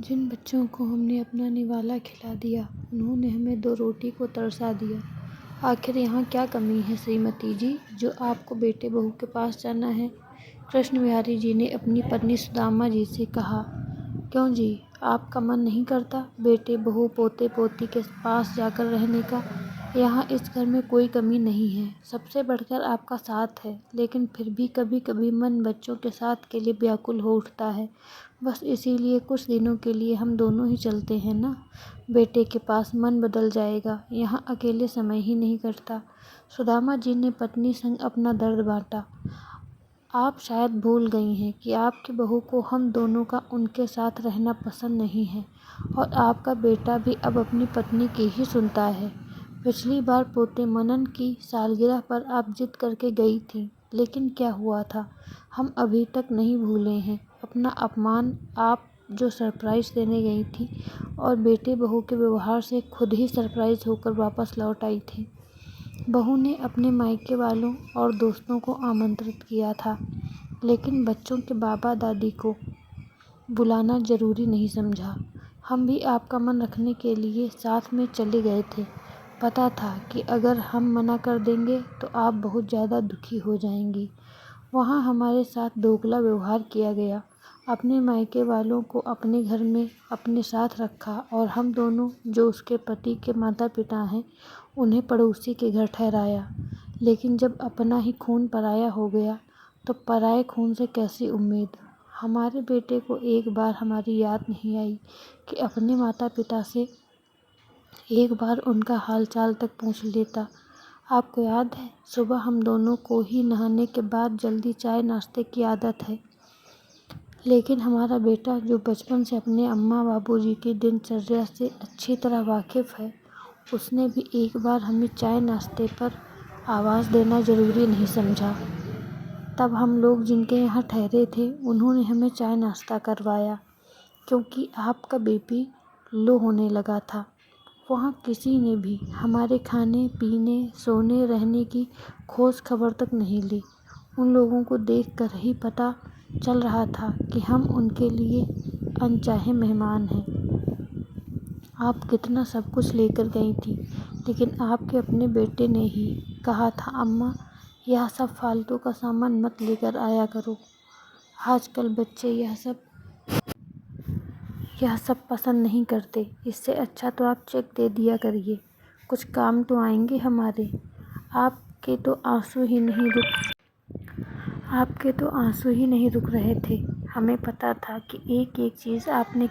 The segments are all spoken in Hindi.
जिन बच्चों को हमने अपना निवाला खिला दिया, उन्होंने हमें 2 रोटी को तरसा दिया। आखिर यहाँ क्या कमी है श्रीमती जी, जो आपको बेटे बहू के पास जाना है? कृष्ण बिहारी जी ने अपनी पत्नी सुदामा जी से कहा। क्यों जी, आपका मन नहीं करता बेटे बहू पोते पोती के पास जाकर रहने का? यहाँ इस घर में कोई कमी नहीं है, सबसे बढ़कर आपका साथ है, लेकिन फिर भी कभी कभी मन बच्चों के साथ के लिए व्याकुल हो उठता है। बस इसीलिए कुछ दिनों के लिए हम दोनों ही चलते हैं ना। बेटे के पास मन बदल जाएगा, यहाँ अकेले समय ही नहीं कटता। सुदामा जी ने पत्नी संग अपना दर्द बांटा। आप शायद भूल गई हैं कि आपकी बहू को हम दोनों का उनके साथ रहना पसंद नहीं है, और आपका बेटा भी अब अपनी पत्नी की ही सुनता है। पिछली बार पोते मनन की सालगिरह पर आप जिद करके गई थीं, लेकिन क्या हुआ था हम अभी तक नहीं भूले हैं। अपना अपमान आप जो सरप्राइज़ देने गई थी, और बेटे बहू के व्यवहार से खुद ही सरप्राइज़ होकर वापस लौट आई थी। बहू ने अपने मायके वालों और दोस्तों को आमंत्रित किया था, लेकिन बच्चों के बाबा दादी को बुलाना ज़रूरी नहीं समझा। हम भी आपका मन रखने के लिए साथ में चले गए थे। पता था कि अगर हम मना कर देंगे तो आप बहुत ज़्यादा दुखी हो जाएंगी। वहाँ हमारे साथ दोगला व्यवहार किया गया। अपने मायके वालों को अपने घर में अपने साथ रखा, और हम दोनों जो उसके पति के माता पिता हैं, उन्हें पड़ोसी के घर ठहराया। लेकिन जब अपना ही खून पराया हो गया, तो पराये खून से कैसी उम्मीद? हमारे बेटे को एक बार हमारी याद नहीं आई कि अपने माता पिता से एक बार उनका हालचाल तक पूछ लेता। आपको याद है, सुबह हम दोनों को ही नहाने के बाद जल्दी चाय नाश्ते की आदत है, लेकिन हमारा बेटा जो बचपन से अपने अम्मा बाबूजी की दिनचर्या से अच्छी तरह वाकिफ़ है, उसने भी एक बार हमें चाय नाश्ते पर आवाज़ देना ज़रूरी नहीं समझा। तब हम लोग जिनके यहाँ ठहरे थे, उन्होंने हमें चाय नाश्ता करवाया, क्योंकि आपका बीपी लो होने लगा था। वहाँ किसी ने भी हमारे खाने पीने सोने रहने की खोज खबर तक नहीं ली। उन लोगों को देखकर ही पता चल रहा था कि हम उनके लिए अनचाहे मेहमान हैं। आप कितना सब कुछ लेकर गई थी, लेकिन आपके अपने बेटे ने ही कहा था, अम्मा यह सब फालतू का सामान मत लेकर आया करो। आजकल बच्चे यह सब पसंद नहीं करते। इससे अच्छा तो आप चेक दे दिया करिए, कुछ काम तो आएंगे हमारे। आपके तो आंसू ही नहीं रुक रहे थे। हमें पता था कि एक एक चीज़ आपने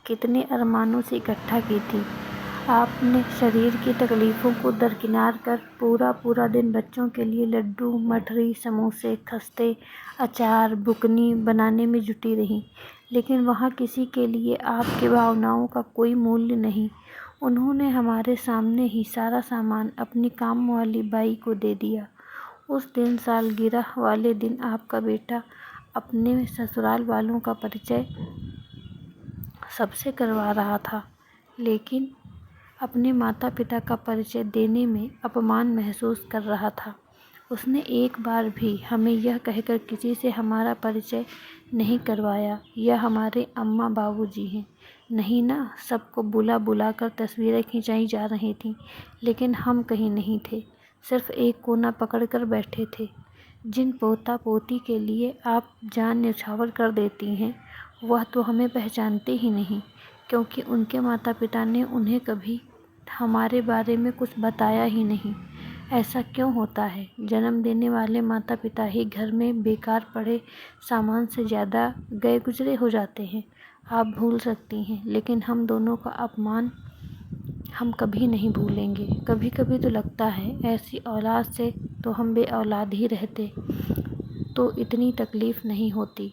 कितने अरमानों से इकट्ठा की थी। आपने शरीर की तकलीफ़ों को दरकिनार कर पूरा दिन बच्चों के लिए लड्डू मठरी समोसे खस्ते अचार बुकनी बनाने में जुटी रहीं, लेकिन वहाँ किसी के लिए आपकी भावनाओं का कोई मूल्य नहीं। उन्होंने हमारे सामने ही सारा सामान अपनी काम वाली बाई को दे दिया। उस दिन सालगिरह वाले दिन आपका बेटा अपने ससुराल वालों का परिचय सबसे करवा रहा था, लेकिन अपने माता पिता का परिचय देने में अपमान महसूस कर रहा था। उसने एक बार भी हमें यह कहकर किसी से हमारा परिचय नहीं करवाया, यह हमारे अम्मा बाबूजी हैं। नहीं ना, सबको बुला बुला कर तस्वीरें खिंचाई जा रही थीं, लेकिन हम कहीं नहीं थे, सिर्फ एक कोना पकड़ कर बैठे थे। जिन पोता पोती के लिए आप जान न्यौछावर कर देती हैं, वह तो हमें पहचानते ही नहीं, क्योंकि उनके माता पिता ने उन्हें कभी हमारे बारे में कुछ बताया ही नहीं। ऐसा क्यों होता है? जन्म देने वाले माता पिता ही घर में बेकार पड़े सामान से ज़्यादा गए गुजरे हो जाते हैं। आप भूल सकती हैं, लेकिन हम दोनों का अपमान हम कभी नहीं भूलेंगे। कभी कभी तो लगता है ऐसी औलाद से तो हम बे औलाद ही रहते, तो इतनी तकलीफ़ नहीं होती।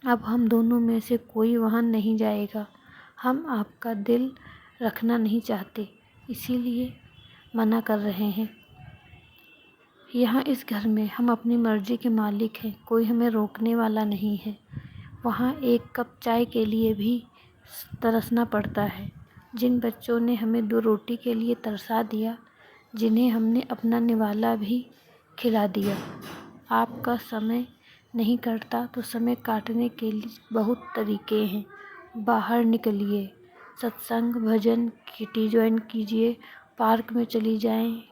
अब हम दोनों में से कोई वहाँ नहीं जाएगा। हम आपका दिल रखना नहीं चाहते, इसीलिए मना कर रहे हैं। यहाँ इस घर में हम अपनी मर्ज़ी के मालिक हैं, कोई हमें रोकने वाला नहीं है। वहाँ एक कप चाय के लिए भी तरसना पड़ता है। जिन बच्चों ने हमें 2 रोटी के लिए तरसा दिया, जिन्हें हमने अपना निवाला भी खिला दिया। आपका समय नहीं कटता तो समय काटने के लिए बहुत तरीके हैं। बाहर निकलिए, सत्संग, भजन, किटी ज्वाइन कीजिए, पार्क में चली जाएं,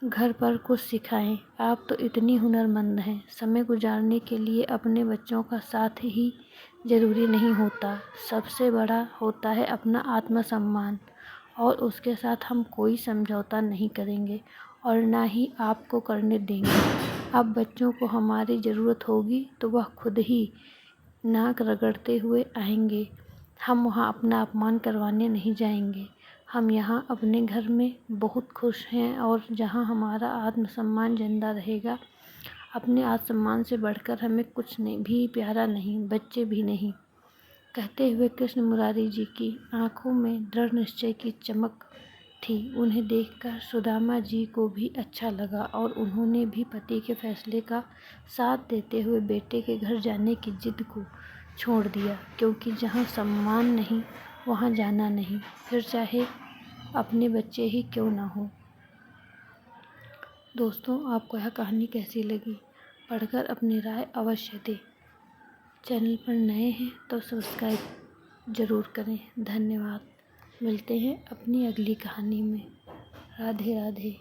घर पर कुछ सिखाएं। आप तो इतनी हुनरमंद हैं। समय गुजारने के लिए अपने बच्चों का साथ ही ज़रूरी नहीं होता, सबसे बड़ा होता है अपना आत्मसम्मान, और उसके साथ हम कोई समझौता नहीं करेंगे और ना ही आपको करने देंगे। अब बच्चों को हमारी ज़रूरत होगी तो वह खुद ही नाक रगड़ते हुए आएंगे। हम वहाँ अपना अपमान करवाने नहीं जाएंगे। हम यहाँ अपने घर में बहुत खुश हैं और जहाँ हमारा आत्मसम्मान जिंदा रहेगा। अपने आत्मसम्मान से बढ़कर हमें कुछ नहीं भी प्यारा नहीं, बच्चे भी नहीं। कहते हुए कृष्ण मुरारी जी की आंखों में दृढ़ निश्चय की चमक थी। उन्हें देखकर सुदामा जी को भी अच्छा लगा और उन्होंने भी पति के फैसले का साथ देते हुए बेटे के घर जाने की जिद को छोड़ दिया, क्योंकि जहाँ सम्मान नहीं वहाँ जाना नहीं, फिर चाहे अपने बच्चे ही क्यों ना हो। दोस्तों, आपको यह कहानी कैसी लगी? पढ़कर अपनी राय अवश्य दें। चैनल पर नए हैं तो सब्सक्राइब ज़रूर करें। धन्यवाद। मिलते हैं अपनी अगली कहानी में। राधे राधे।